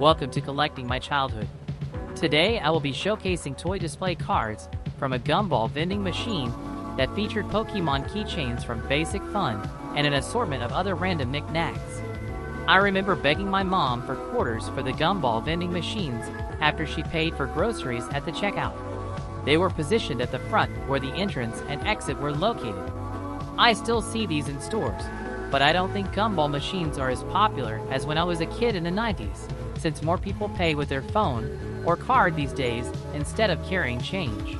Welcome to Collecting My Childhood. Today I will be showcasing toy display cards from a Gumball vending machine that featured Pokemon keychains from Basic Fun and an assortment of other random knickknacks. I remember begging my mom for quarters for the Gumball vending machines after she paid for groceries at the checkout. They were positioned at the front where the entrance and exit were located. I still see these in stores, but I don't think Gumball machines are as popular as when I was a kid in the 90s, since more people pay with their phone or card these days instead of carrying change.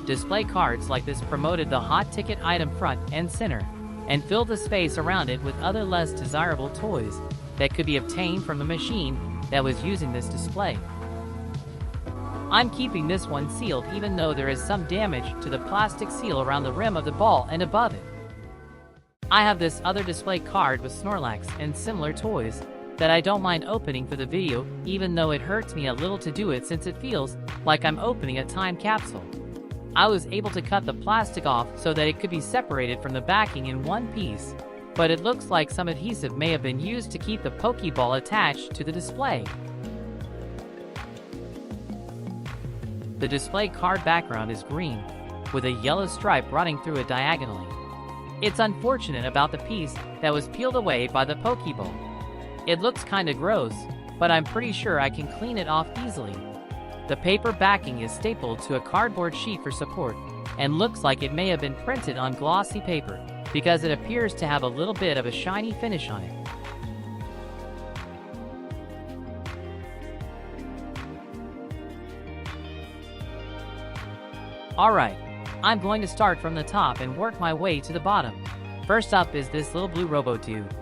Display cards like this promoted the hot ticket item front and center, and filled the space around it with other less desirable toys that could be obtained from the machine that was using this display. I'm keeping this one sealed even though there is some damage to the plastic seal around the rim of the ball and above it. I have this other display card with Snorlax and similar toys that I don't mind opening for the video, even though it hurts me a little to do it since it feels like I'm opening a time capsule. I was able to cut the plastic off so that it could be separated from the backing in one piece, but it looks like some adhesive may have been used to keep the Pokeball attached to the display. The display card background is green, with a yellow stripe running through it diagonally. It's unfortunate about the piece that was peeled away by the Pokeball. It looks kinda gross, but I'm pretty sure I can clean it off easily. The paper backing is stapled to a cardboard sheet for support, and looks like it may have been printed on glossy paper, because it appears to have a little bit of a shiny finish on it. Alright, I'm going to start from the top and work my way to the bottom. First up is this little blue robo dude.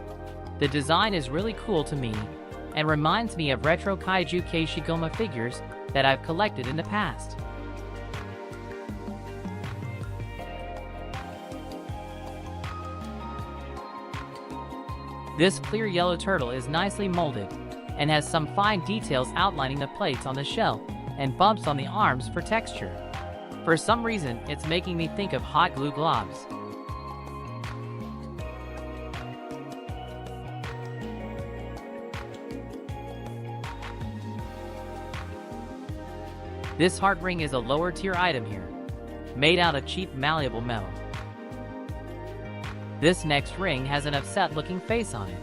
The design is really cool to me, and reminds me of retro Kaiju Keishigoma figures that I've collected in the past. This clear yellow turtle is nicely molded, and has some fine details outlining the plates on the shell, and bumps on the arms for texture. For some reason, it's making me think of hot glue globs. This heart ring is a lower tier item here, made out of cheap malleable metal. This next ring has an upset looking face on it.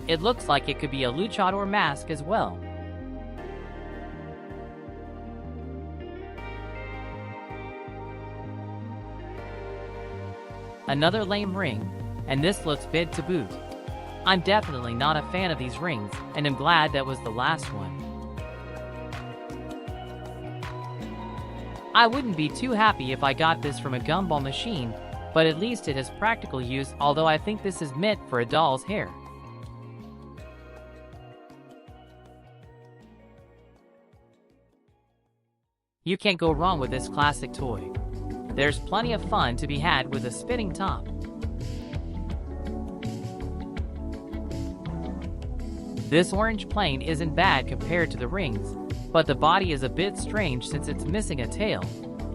It looks like it could be a luchador mask as well. Another lame ring, and this looks big to boot. I'm definitely not a fan of these rings, and am glad that was the last one. I wouldn't be too happy if I got this from a Gumball machine, but at least it has practical use, although I think this is meant for a doll's hair. You can't go wrong with this classic toy. There's plenty of fun to be had with a spinning top. This orange plane isn't bad compared to the rings, but the body is a bit strange since it's missing a tail,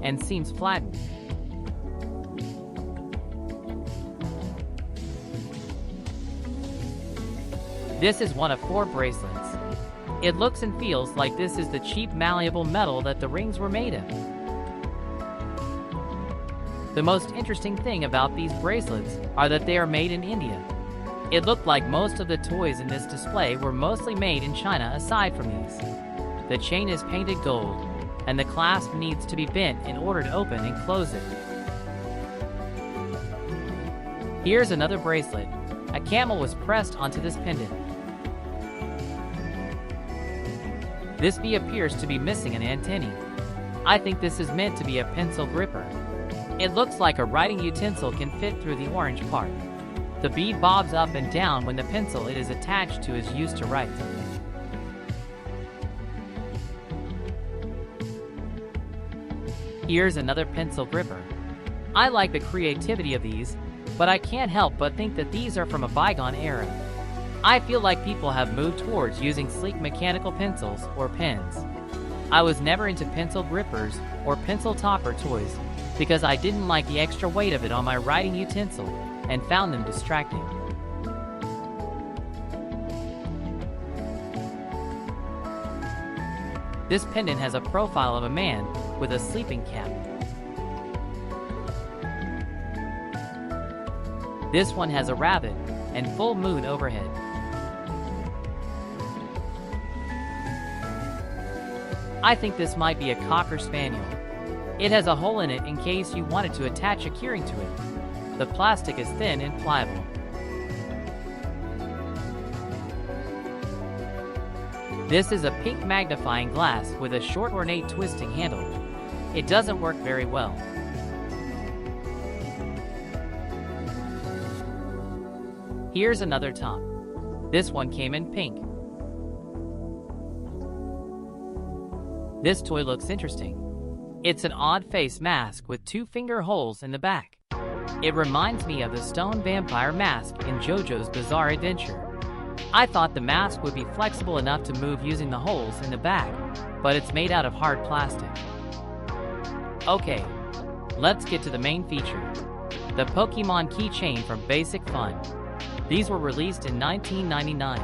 and seems flattened. This is one of 4 bracelets. It looks and feels like this is the cheap malleable metal that the rings were made of. The most interesting thing about these bracelets are that they are made in India. It looked like most of the toys in this display were mostly made in China aside from these. The chain is painted gold, and the clasp needs to be bent in order to open and close it. Here's another bracelet. A camel was pressed onto this pendant. This bee appears to be missing an antennae. I think this is meant to be a pencil gripper. It looks like a writing utensil can fit through the orange part. The bead bobs up and down when the pencil it is attached to is used to write. Here's another pencil gripper. I like the creativity of these, but I can't help but think that these are from a bygone era. I feel like people have moved towards using sleek mechanical pencils or pens. I was never into pencil grippers or pencil topper toys because I didn't like the extra weight of it on my writing utensil and found them distracting. This pendant has a profile of a man with a sleeping cap. This one has a rabbit and full moon overhead. I think this might be a Cocker Spaniel. It has a hole in it in case you wanted to attach a keyring to it. The plastic is thin and pliable. This is a pink magnifying glass with a short ornate twisting handle. It doesn't work very well. Here's another top. This one came in pink. This toy looks interesting. It's an odd face mask with 2 finger holes in the back. It reminds me of the stone vampire mask in JoJo's Bizarre Adventure. I thought the mask would be flexible enough to move using the holes in the back, but it's made out of hard plastic. Okay, let's get to the main feature. The Pokemon Keychain from Basic Fun. These were released in 1999.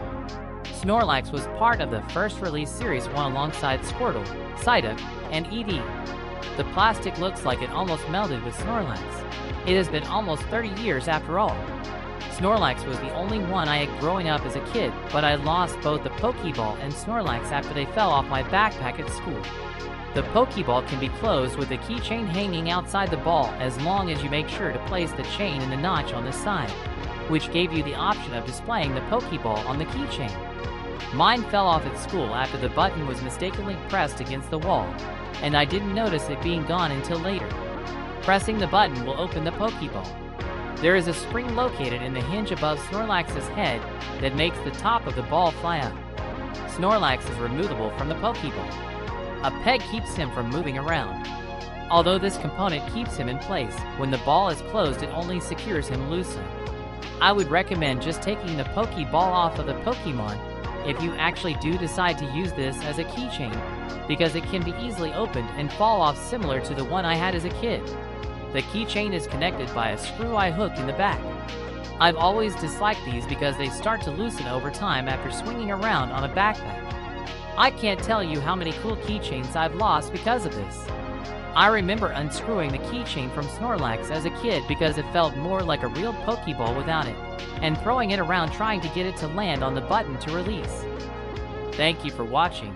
Snorlax was part of the first release Series 1 alongside Squirtle, Psyduck, and Eevee. The plastic looks like it almost melted with Snorlax. It has been almost 30 years after all. Snorlax was the only one I had growing up as a kid, but I lost both the Pokeball and Snorlax after they fell off my backpack at school. The Pokeball can be closed with the keychain hanging outside the ball as long as you make sure to place the chain in the notch on the side, which gave you the option of displaying the Pokeball on the keychain. Mine fell off at school after the button was mistakenly pressed against the wall, and I didn't notice it being gone until later. Pressing the button will open the Pokeball. There is a spring located in the hinge above Snorlax's head that makes the top of the ball fly up. Snorlax is removable from the Pokeball. A peg keeps him from moving around. Although this component keeps him in place, when the ball is closed it only secures him loosely. I would recommend just taking the Pokeball off of the Pokemon if you actually do decide to use this as a keychain, because it can be easily opened and fall off similar to the one I had as a kid. The keychain is connected by a screw-eye hook in the back. I've always disliked these because they start to loosen over time after swinging around on a backpack. I can't tell you how many cool keychains I've lost because of this. I remember unscrewing the keychain from Snorlax as a kid because it felt more like a real Pokeball without it, and throwing it around trying to get it to land on the button to release. Thank you for watching.